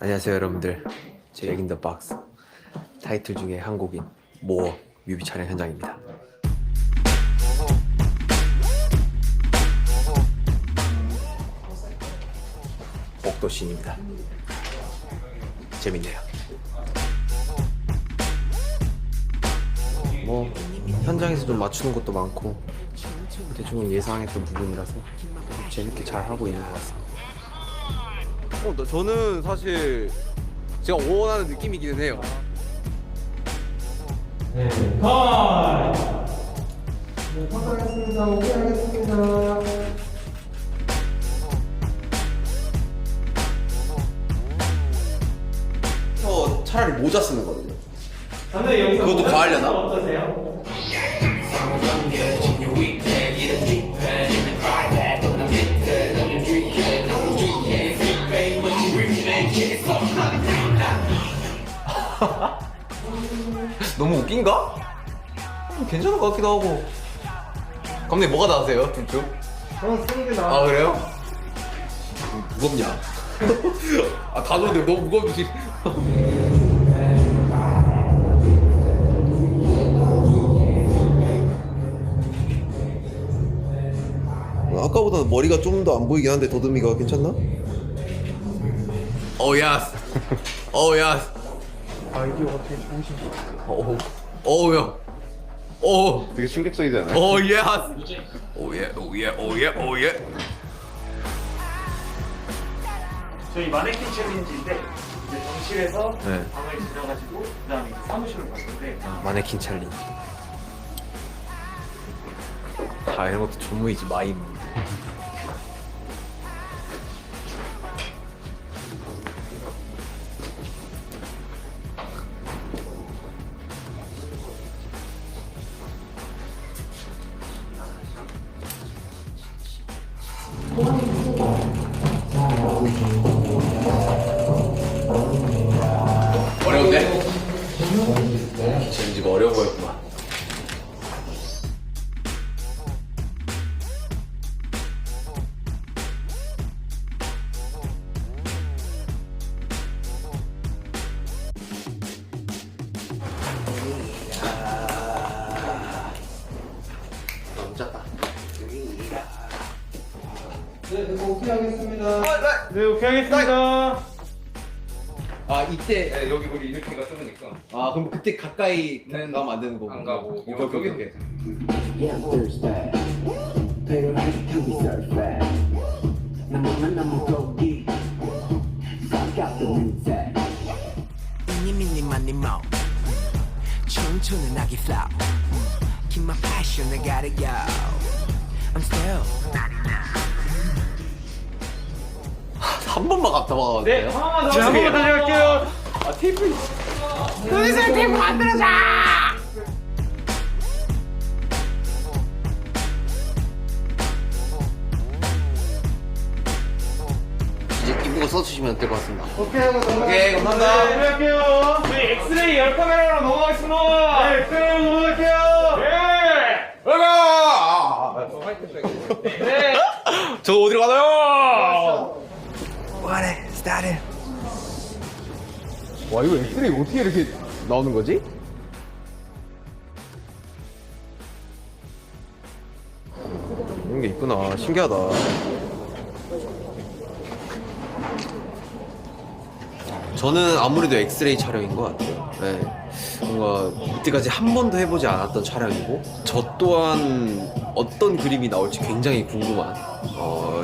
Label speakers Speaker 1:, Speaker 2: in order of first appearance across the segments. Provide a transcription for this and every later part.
Speaker 1: 안녕하세요 여러분들, 제 백인더 박스 타이틀 중에 한 곡인 모어 뮤비 촬영 현장입니다. 옥도신입니다. 재밌네요. 뭐 현장에서 좀 맞추는 것도 많고 대충 예상했던 부분이라서 재밌게 잘 하고 있는 것 같습니다. 저는 사실 제가 원하는 느낌이기는 해요.
Speaker 2: 네, 컷! 네, 컷하겠습니다. 오케이 하겠습니다.
Speaker 1: 저 차라리 모자 쓰는 거거든요.
Speaker 2: 선생님 여기서
Speaker 1: 그것도 과하려나?
Speaker 2: 어떠세요?
Speaker 1: 너무 웃긴가? 괜찮은 것 같기도 하고. 감독님 뭐가 나으세요? 둘 중?
Speaker 2: 저는 쓰는 게
Speaker 1: 아
Speaker 2: 나아.
Speaker 1: 그래요? 무겁냐? 아 단어인데 너무 무겁지. 아까보다는 머리가 좀 더 안 보이긴 한데 더듬이가 괜찮나? 야스. 야스.
Speaker 2: 아이디어가 되게 좋으신
Speaker 1: 야.
Speaker 3: 되게 충격적이잖아요.
Speaker 1: 예스. 예.
Speaker 2: 저희 마네킹 챌린지인데 이제 정실에서
Speaker 1: 네.
Speaker 2: 방을 지나가지고 그다음에 이제 사무실로 갈 건데
Speaker 1: 마네킹 챌린지. 이런 것도 전무이지 마임. 어려운데? 챌린지가 어려워 보였구만.
Speaker 2: 네, 오케이 하겠습니다. 네, 오케이 하겠습니다.
Speaker 1: 이때 여기 우리 이렇게가 뜨니까. 그럼 그때 가까이 가면 안 되는 거고. 안 가고. 오케이.
Speaker 4: Yeah, I'm Thursday. Pero I can be surfing. 너무 고기. Fuck out the music.
Speaker 5: 미니 많이 모 춤추는 아기 flow Keep my passion I gotta go I'm still
Speaker 1: 한 번만 갖다 박아도
Speaker 2: 네,
Speaker 1: 돼요?
Speaker 2: 하나만 더. 한 번만 다시 할게요.
Speaker 1: 테이프. 이제 이거 써주시면 될 것 같습니다.
Speaker 2: 오케이 하고 넘어가겠습니다.
Speaker 1: 오케이, 감사합니다.
Speaker 2: 네, 할게요. 저희 엑스레이 열 카메라로 넘어가겠습니다. 네, 엑스레이로 넘어갈게요. 네.
Speaker 1: 저 어디로 가나요?
Speaker 5: What it started
Speaker 1: 와, 이거 엑스레이 어떻게 이렇게 나오는 거지? 이런 게 있구나. 신기하다. 저는 아무래도 엑스레이 촬영인 것 같아요. 네. 뭔가 이때까지 한 번도 해보지 않았던 촬영이고, 저 또한 어떤 그림이 나올지 굉장히 궁금한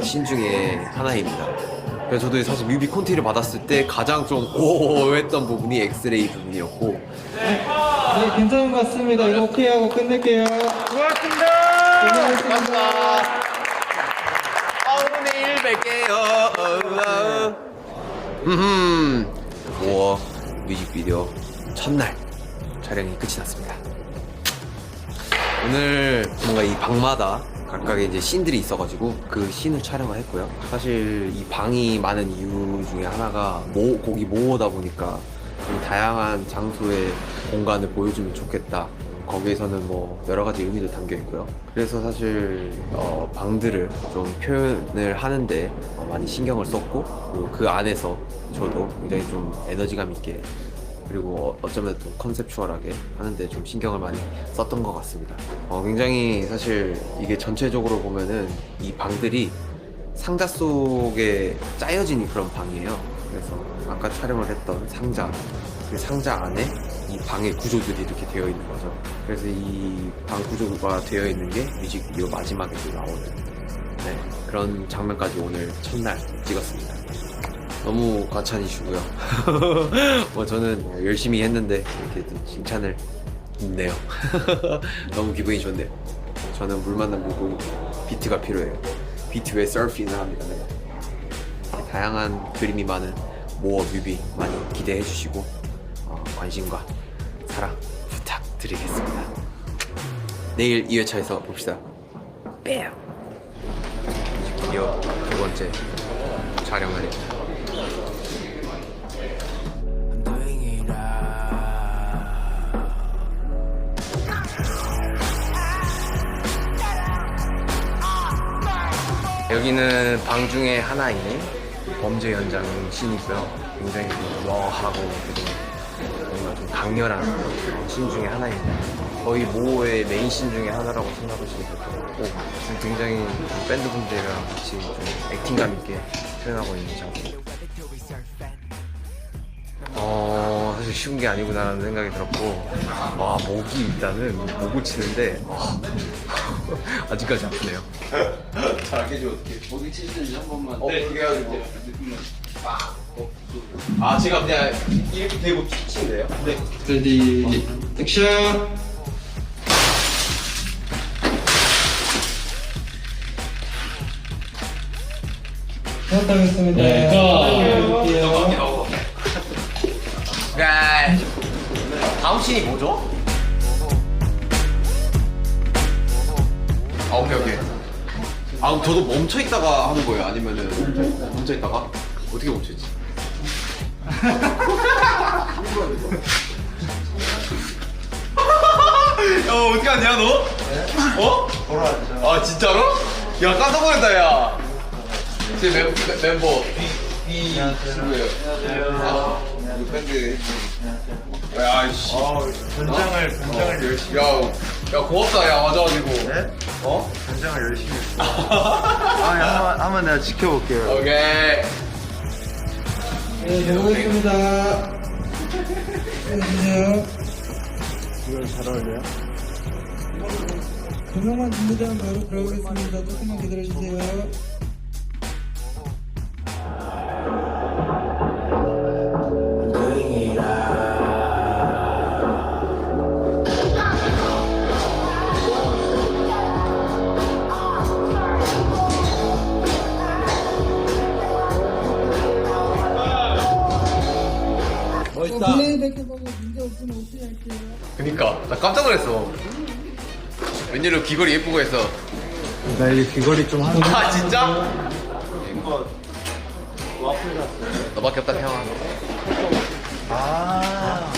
Speaker 1: 신 중에 하나입니다. 그래서 저도 사실 뮤비 콘티를 받았을 때 가장 좀 오오 했던 부분이 엑스레이 부분이었고.
Speaker 2: 네, 괜찮은 것 같습니다. 이거 오케이 하고 끝낼게요. 고맙습니다.
Speaker 1: 감사합니다. 내일 뵐게요. 우와, 뮤직비디오 첫날 촬영이 끝이 났습니다. 오늘 뭔가 이 방마다 각각의 이제 씬들이 있어가지고 그 씬을 촬영을 했고요. 사실 이 방이 많은 이유 중에 하나가 곡이 모어다 보니까 좀 다양한 장소의 공간을 보여주면 좋겠다. 거기에서는 뭐 여러 가지 의미도 담겨 있고요. 그래서 사실 방들을 좀 표현을 하는데 많이 신경을 썼고, 그리고 그 안에서 저도 굉장히 좀 에너지감 있게, 그리고 어쩌면 또 컨셉추얼하게 하는데 좀 신경을 많이 썼던 것 같습니다. 굉장히 사실 이게 전체적으로 보면은 이 방들이 상자 속에 짜여진 그런 방이에요. 그래서 아까 촬영을 했던 상자, 그 상자 안에 이 방의 구조들이 이렇게 되어 있는 거죠. 그래서 이 방 구조가 되어 있는 게 뮤직비디오 마지막에도 나오는 그런 장면까지 오늘 첫날 찍었습니다. 너무 과찬이시고요. 저는 열심히 했는데 이렇게 또 칭찬을 듣네요. 너무 기분이 좋네요. 저는 물 만난 물고기, 비트가 필요해요. 비트 외에 서핑을 합니다. 다양한 그림이 많은 모어 뮤비 많이 기대해 주시고 관심과 사랑 부탁드리겠습니다. 내일 2회차에서 봅시다. 뺨! 뮤직비디오 두 번째 촬영날입니다. 여기는 방 중에 하나인 범죄 현장 씬이고요. 굉장히 좀 러하고 뭔가 좀 강렬한 씬 중에 하나입니다. 거의 모의 메인 씬 중에 하나라고 생각하시면 될 것 같고, 지금 굉장히 좀 밴드분들이랑 같이 좀 액팅감 있게 표현하고 있는 장면. 사실 쉬운 게 아니구나라는 생각이 들었고, 와, 목이 일단은 목을 치는데 아직까지 아프네요.
Speaker 3: 잘하게 줘 어떻게?
Speaker 1: 목이 치시는지 한 번만. 네, 그게 가지고. 아, 제가 그냥 이렇게 대고 치면 돼요? 네.
Speaker 2: 레디 액션. 부탁드리겠습니다.
Speaker 1: 나오고. 다음 씬이 뭐죠? 아, 오케이. 그럼 저도 멈춰 있다가 하는 거예요? 아니면은 멈춰 있다가? 어떻게 멈춰 있지? 야, 어떻게 하냐 너? 어? 돌아왔죠. 아, 진짜로? 야, 깜짝 놀랐다, 야. 제 멤버 B 친구예요. 안녕하세요. 이 밴드. 야, 씨. 변장을 열심히. 야, 고맙다, 야, 와줘가지고. 네?
Speaker 6: 변장을 열심히 했어. 한번 내가 지켜볼게요.
Speaker 1: 오케이.
Speaker 2: 네, 해보겠습니다. 해주세요.
Speaker 6: 이걸 잘 어울려요?
Speaker 2: 조명만 준비되면 바로 들어가겠습니다. 조금만 기다려주세요. 플레이백해보고 문제 없으면 오케이 할게요.
Speaker 1: 그니까 나 깜짝 놀랐어. 웬일로 귀걸이 예쁘고 했어.
Speaker 6: 나 이게 귀걸이 좀 하는
Speaker 1: 아, 진짜? 너밖에 없다, 태영아.
Speaker 6: 아.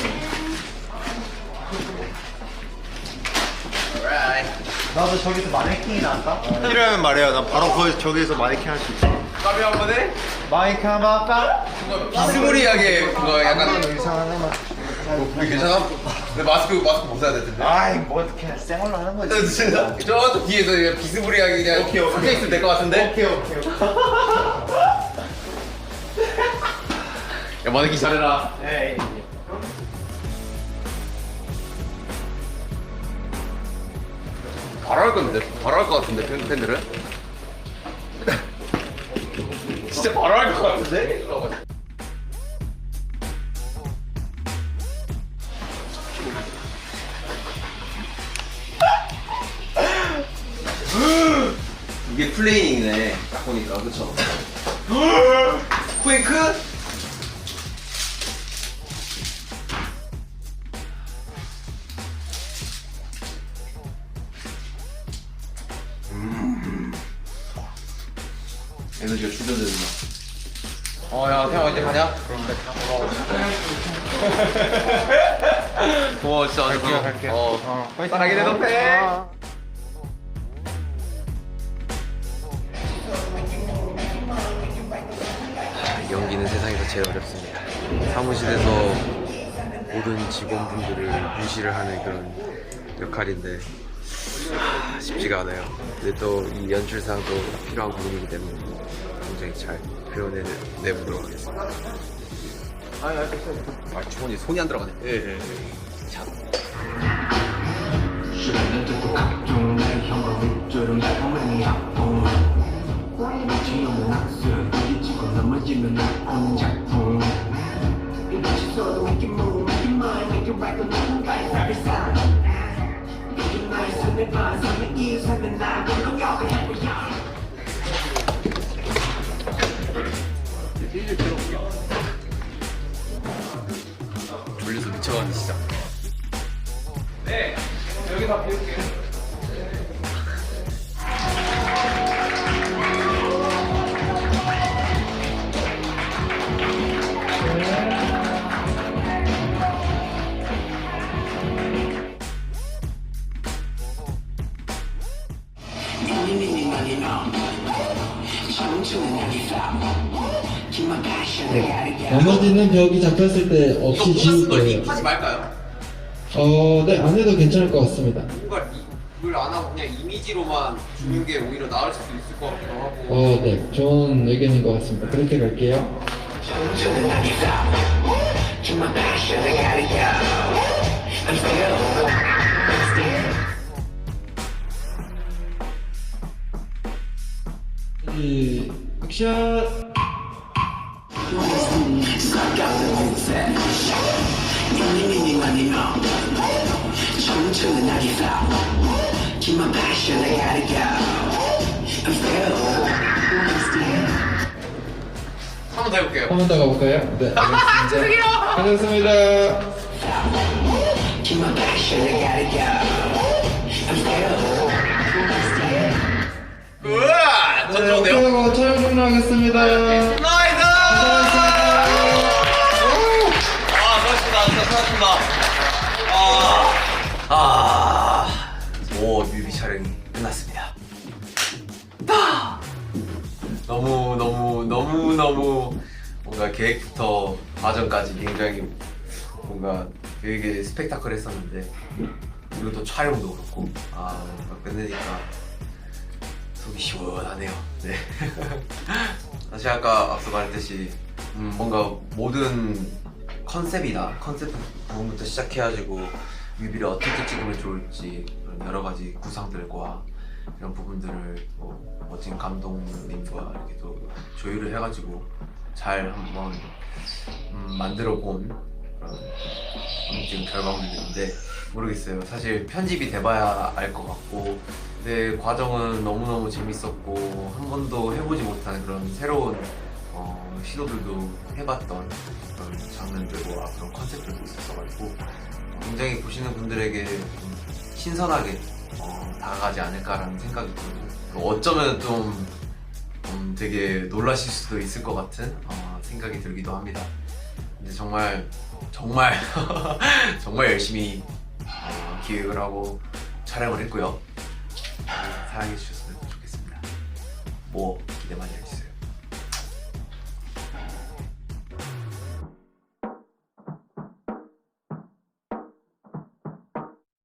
Speaker 6: 나도 저기서 마네킹이 나왔다? 필요하면 말해요. 나 바로 저기서 마네킹 할 수 있어.
Speaker 1: 까비 한번 해?
Speaker 6: 마네킹 한번 할까?
Speaker 1: 비스무리하게 그거 약간
Speaker 6: 이상한 애만.
Speaker 1: 괜찮아? 근데 마스크 벗어야 될 텐데.
Speaker 6: 아이, 뭐 어떻게 생얼로 하는 거지?
Speaker 1: 진짜? 저쪽 뒤에서 그냥 비스무리하게 그냥 섞여 있으면 될 것 같은데?
Speaker 6: 오케이.
Speaker 1: 야, 마네킹 잘해라.
Speaker 6: 에이.
Speaker 1: 바로 할 건데? 바로 할 것 같은데, 팬들은? 진짜 바로 할 것 같은데? 이게 플레이잉이네, 딱 보니까, 그쵸? 쿠이크? 에너지가 충전된다. 야, 태양 이때 가냐? 그럼 내 고마워 진짜.
Speaker 6: 갈게요.
Speaker 1: 사랑해 내 동생. 연기는 세상에서 제일 어렵습니다. 사무실에서 모든 직원분들을 무시를 하는 그런 역할인데 쉽지가 않아요. 근데 또 이 연출상도 필요한 부분이기 때문에 굉장히 잘 표현해내보도록 하겠습니다. 아, 주머니에 손이 안 들어가네. 예. 자.
Speaker 4: 시간을 두고 각종 내 형광 윗줄은 가만히 아픔 지우는 학습 부딪히고 넘어지는 나쁜 작품 이것이 서로 make it move, make it mine, make it right 또 누군가의 every sign 이게 나의 삶의 반, 삶의 이유, 삶의 나 공격을 해보여
Speaker 1: 졸려서 미쳐가는 시작.
Speaker 2: 나머지는 벽이 잡혔을 때 없이 지울 거예요.
Speaker 1: 하지 말까요?
Speaker 2: 네, 안 해도 괜찮을 것 같습니다.
Speaker 1: 뭔가 이걸 안 하고 그냥 이미지로만 주는 게 오히려 나을 수도 있을 것 같기도 하고.
Speaker 2: 네, 좋은 의견인 것 같습니다. 그렇게 갈게요. 액션!
Speaker 1: 한 번 더 해볼게요.
Speaker 2: 한 번 더 가볼까요? 네, 알겠습니다. 하겠습니다.
Speaker 1: 우와! 저
Speaker 2: 네,
Speaker 1: 좋은데요?
Speaker 2: 오케이 하고 촬영 종료하겠습니다.
Speaker 1: 나이스! 수고하셨습니다. 진짜 수고하셨습니다. 오, 뮤비 촬영이 끝났습니다. 너무 뭔가 계획부터 과정까지 굉장히 뭔가 되게 스펙타클했었는데, 그리고 또 촬영도 그렇고 뭔가 끝내니까 속이 시원하네요. 네. 사실 아까 앞서 말했듯이 뭔가 모든 컨셉이나 컨셉 부분부터 시작해가지고 뮤비를 어떻게 찍으면 좋을지 그런 여러 가지 구상들과 이런 부분들을 멋진 감독님과 이렇게 또 조율을 해가지고 잘 한번 만들어 본 그런 지금 결과물들인데, 모르겠어요. 사실 편집이 돼봐야 알 것 같고, 근데 과정은 너무너무 재밌었고 한 번도 해보지 못한 그런 새로운 시도들도 해봤던 그런 장면들과 그런 컨셉들도 있었어가지고 굉장히 보시는 분들에게 좀 신선하게 다가가지 않을까라는 생각이 들고, 어쩌면 좀 되게 놀라실 수도 있을 것 같은 생각이 들기도 합니다. 근데 정말 정말 열심히 기획을 하고 촬영을 했고요. 사랑해 주셨으면 좋겠습니다. 뭐 기대 많이 해주세요.